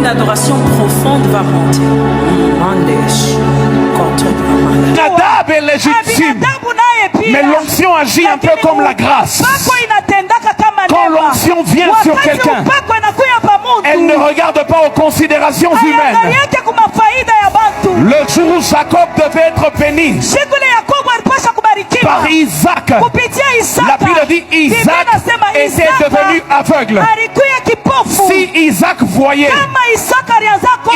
d'adoration profonde va monter. Nadab est légitime, mais l'onction agit un peu comme la grâce. Quand l'onction vient sur quelqu'un, elle ne regarde pas aux considérations humaines. Le jour où Jacob devait être béni par Isaac, la Bible dit Isaac était devenu aveugle. Si Isaac voyait,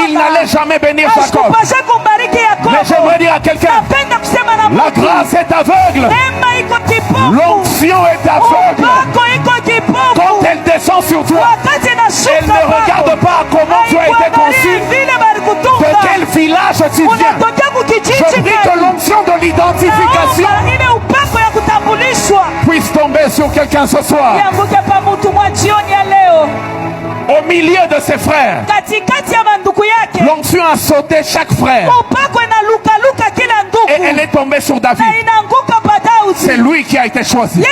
il n'allait jamais bénir Jacob. Mais j'aimerais dire à quelqu'un, la grâce est aveugle, l'onction est aveugle. Quand elle descend sur toi, elle ne regarde pas comment tu as été conçu, de quel village tu viens. Je prie que l'onction de l'identification puisse tomber sur quelqu'un ce soir. Au milieu de ses frères, l'onction a sauté chaque frère et elle est tombée sur David. C'est lui qui a été choisi.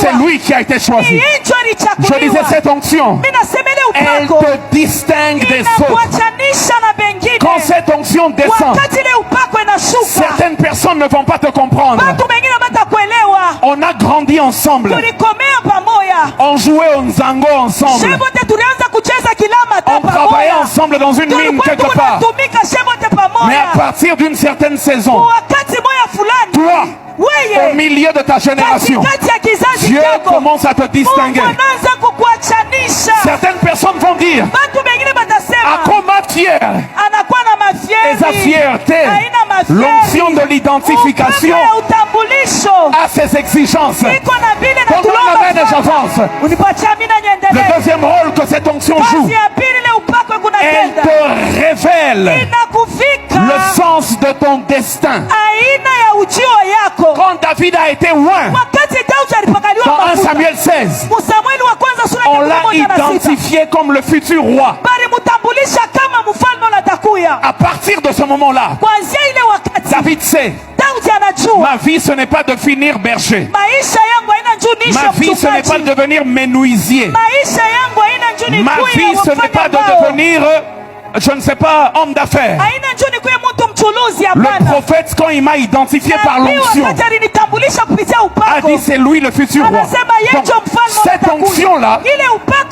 C'est lui qui a été choisi. Je disais, cette onction, elle te distingue des autres. Quand cette onction descend, certaines personnes ne vont pas te comprendre. On a grandi ensemble. On jouait au nzango ensemble. On travaillait ensemble dans une mine quelque part. Mais à partir d'une certaine saison, toi, au milieu de ta génération, Dieu commence à te distinguer. Certaines personnes vont dire, à quoi matière et sa fierté, l'onction de l'identification a ses exigences. Pendant l'amène et j'avance. Le deuxième rôle que cette onction joue, elle te révèle le sens de ton destin. Quand David a été loin, dans 1 Samuel 16, on l'a identifié comme le futur roi. À partir de ce moment-là, David sait, ma vie ce n'est pas de finir berger. Ma vie ce n'est pas de devenir menuisier. Ma vie ce n'est pas de devenir, je ne sais pas, homme d'affaires. Le prophète, quand il m'a identifié par l'onction, a dit c'est lui le futur roi. Donc, cette onction-là,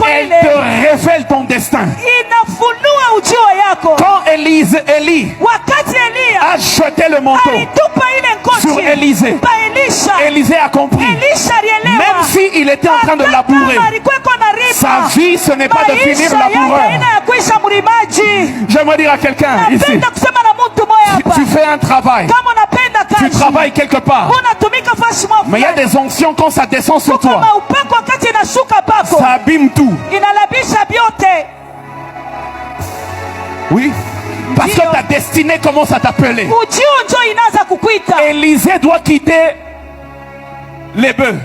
elle te révèle ton destin. Quand Élie a jeté le manteau sur Élisée, Élisée a compris, même s'il était en train de labourer, sa vie ce n'est pas de finir laboureur. J'aimerais dire à quelqu'un ici, tu fais un travail, tu travailles quelque part, mais il y a des onctions quand ça descend sur toi, ça abîme tout. Oui, parce que ta destinée commence à t'appeler. Élisée doit quitter les bœufs.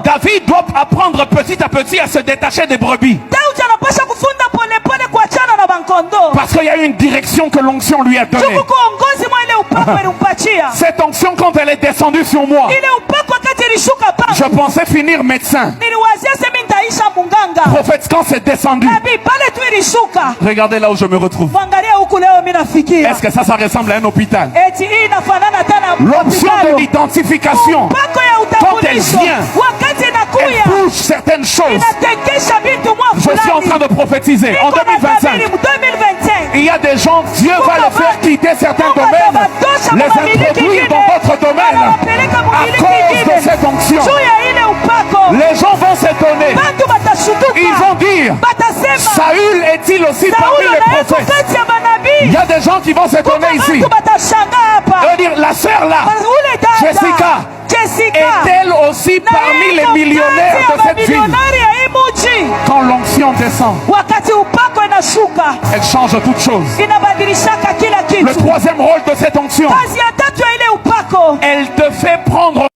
David doit apprendre petit à petit à se détacher des brebis. Parce qu'il y a une direction que l'onction lui a donnée. Cette onction, quand elle est descendue sur moi, je pensais finir médecin. Prophète, quand c'est descendu, regardez là où je me retrouve. Est-ce que ça ressemble à un hôpital? L'onction de l'identification, quand elle vient, elle bouge certaines choses. Je suis en train de prophétiser en 2025. Il y a des gens, Dieu va les faire quitter certains domaines, les introduire dans d'autres domaines à cause de cette onction. Les gens vont s'étonner. Ils vont dire, Saül est-il aussi parmi les prophètes? Il y a des gens qui vont s'étonner ici. Ils vont dire, la sœur là, Jessica, est-elle aussi parmi les millionnaires de cette ville? Quand l'onction descend, elle change toute chose. Le troisième rôle de cette onction, elle te fait prendre